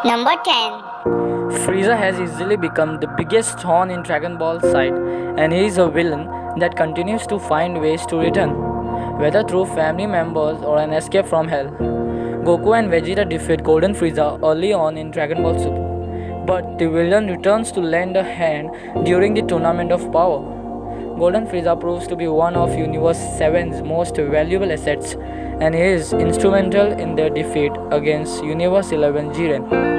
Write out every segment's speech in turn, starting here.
Number 10. Frieza has easily become the biggest thorn in Dragon Ball's side, and he is a villain that continues to find ways to return, whether through family members or an escape from hell. Goku and Vegeta defeat Golden Frieza early on in Dragon Ball Super, but the villain returns to lend a hand during the Tournament of Power. Golden Frieza proves to be one of Universe 7's most valuable assets, and he is instrumental in their defeat against Universe 11 Jiren.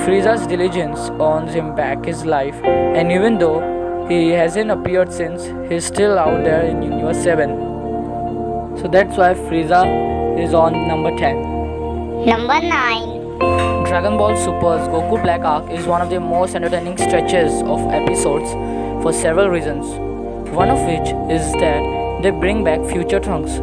Frieza's diligence earns him back his life, and even though he hasn't appeared since, he's still out there in Universe 7. So that's why Frieza is on number 10. Number 9. Dragon Ball Super's Goku Black Arc is one of the most entertaining stretches of episodes for several reasons, one of which is that they bring back future Trunks.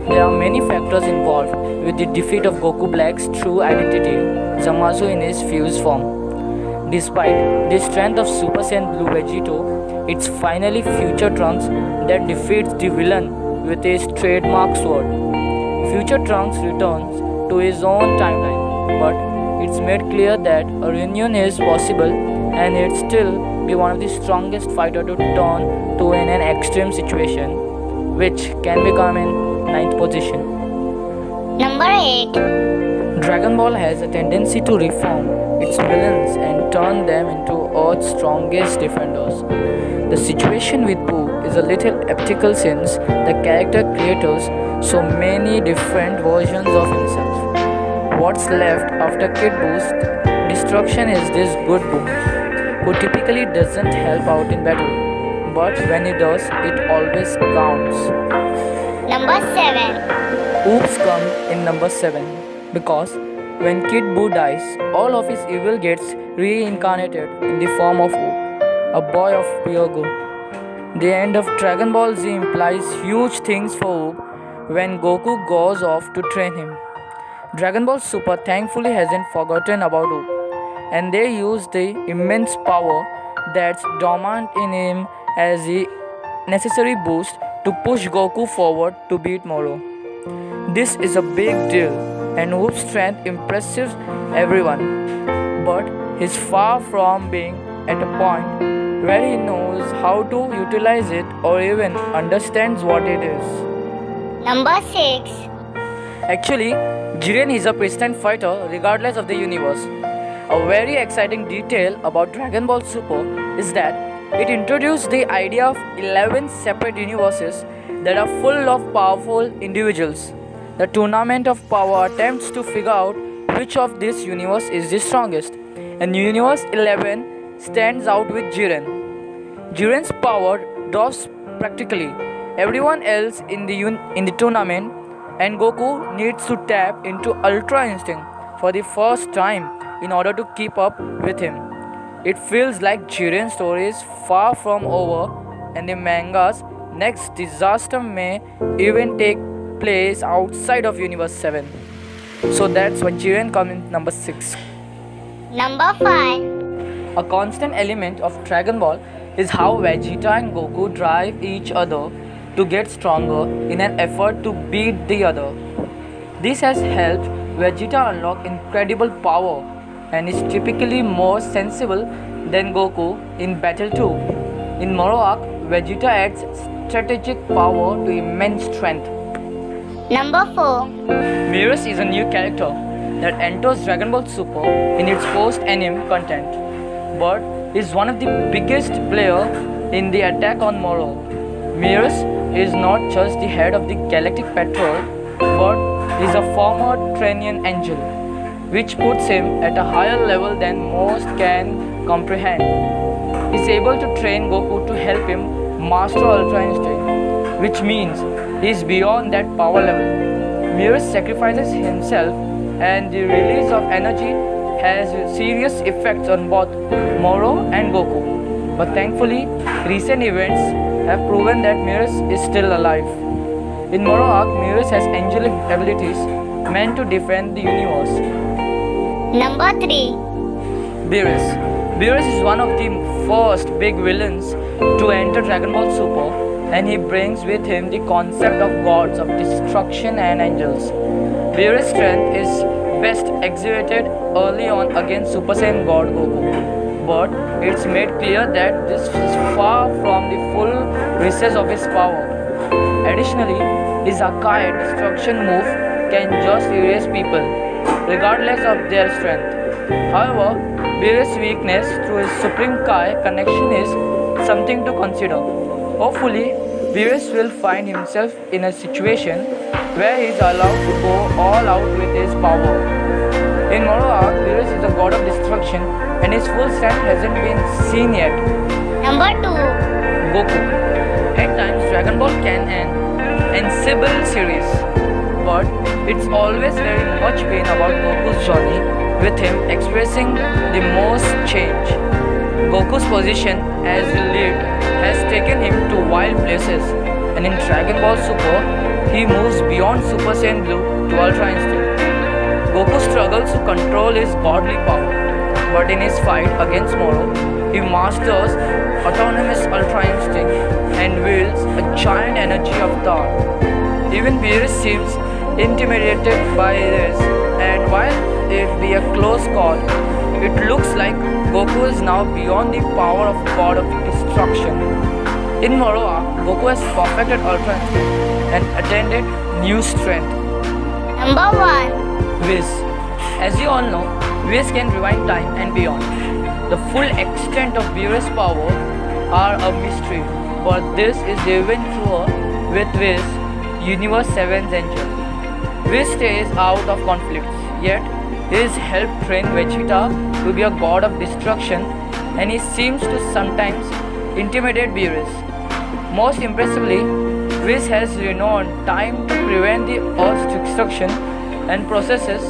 There are many factors involved with the defeat of Goku Black's true identity, Zamasu in his fused form. Despite the strength of Super Saiyan Blue Vegito, it's finally future Trunks that defeats the villain with his trademark sword. Future Trunks returns to his own timeline, but it's made clear that a reunion is possible, and he'd still be one of the strongest fighters to turn to in an extreme situation, which can become in ninth position. Number 8. Dragon Ball has a tendency to reform its villains and turn them into Earth's strongest defenders. The situation with Boo is a little atypical since the character creates so many different versions of himself. What's left after Kid Boo's destruction is this good Boo, who typically doesn't help out in battle, but when he does, it always counts. Number 7. Oops comes in number 7 because when Kid Buu dies, all of his evil gets reincarnated in the form of Oop, a boy of pure good. The end of Dragon Ball Z implies huge things for Oop when Goku goes off to train him. Dragon Ball Super thankfully hasn't forgotten about Oop, and they use the immense power that's dormant in him as the necessary boost to push Goku forward to beat Moro. This is a big deal, and Oop's strength impresses everyone, but he's far from being at a point where he knows how to utilize it or even understands what it is. Number 6. Actually, Jiren is a pristine fighter regardless of the universe. A very exciting detail about Dragon Ball Super is that it introduced the idea of 11 separate universes that are full of powerful individuals. The Tournament of Power attempts to figure out which of this universe is the strongest, and Universe 11 stands out with Jiren. Jiren's power dwarfs practically everyone else in the tournament, and Goku needs to tap into Ultra Instinct for the first time in order to keep up with him. It feels like Jiren's story is far from over, and the manga's next disaster may even take place outside of Universe 7. So that's why Jiren comes in number 6. Number 5. A constant element of Dragon Ball is how Vegeta and Goku drive each other to get stronger in an effort to beat the other. This has helped Vegeta unlock incredible power and is typically more sensible than Goku in battle too. In Moro arc, Vegeta adds strategic power to immense strength. Number 4. Beerus is a new character that enters Dragon Ball Super in its post-anime content, but is one of the biggest players in the attack on Moro. Beerus is not just the head of the Galactic Patrol, but is a former Trinian angel, which puts him at a higher level than most can comprehend. He is able to train Goku to help him master Ultra Instinct, which means he is beyond that power level. Beerus sacrifices himself, and the release of energy has serious effects on both Moro and Goku. But thankfully, recent events have proven that Beerus is still alive. In Moro arc, Beerus has angelic abilities meant to defend the universe. Number 3. Beerus. Beerus is one of the first big villains to enter Dragon Ball Super, and he brings with him the concept of gods of destruction and angels. Beerus' strength is best exhibited early on against Super Saiyan God Goku, but it's made clear that this is far from the full recess of his power. Additionally, his Akai destruction move can just erase people, regardless of their strength. However, Beerus' weakness through his Supreme Kai connection is something to consider. Hopefully, Beerus will find himself in a situation where he is allowed to go all out with his power. In Moro arc, Beerus is a god of destruction and his full strength hasn't been seen yet. Number 2. Goku. At times, Dragon Ball can end ensemble series, but it's always very much been about Goku's journey, with him expressing the most change. Goku's position as the lead has taken him to wild places, and in Dragon Ball Super, he moves beyond Super Saiyan Blue to Ultra Instinct. Goku struggles to control his godly power, but in his fight against Moro, he masters autonomous Ultra Instinct and wields a giant energy avatar. Even Beerus seems intimidated by this, and while it be a close call, it looks like Goku is now beyond the power of God of Destruction. In Moro arc, Goku has perfected Ultra Instinct and attained new strength. Number 1. Whis. As you all know, Whis can rewind time and beyond. The full extent of Beerus' power are a mystery, but this is even truer with Whis, Universe 7's angel. Whis stays out of conflicts, yet his help train Vegeta to be a god of destruction, and he seems to sometimes intimidate Beerus. Most impressively, Whis has renowned time to prevent the Earth's destruction and possesses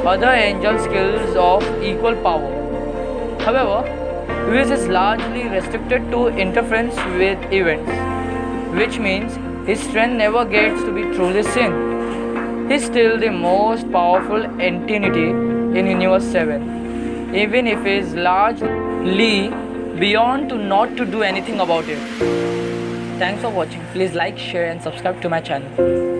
other angel skills of equal power. However, Whis is largely restricted to interference with events, which means his strength never gets to be truly seen. He is still the most powerful entity in Universe 7, even if he is largely beyond to not to do anything about it. Thanks for watching. Please like, share and subscribe to my channel.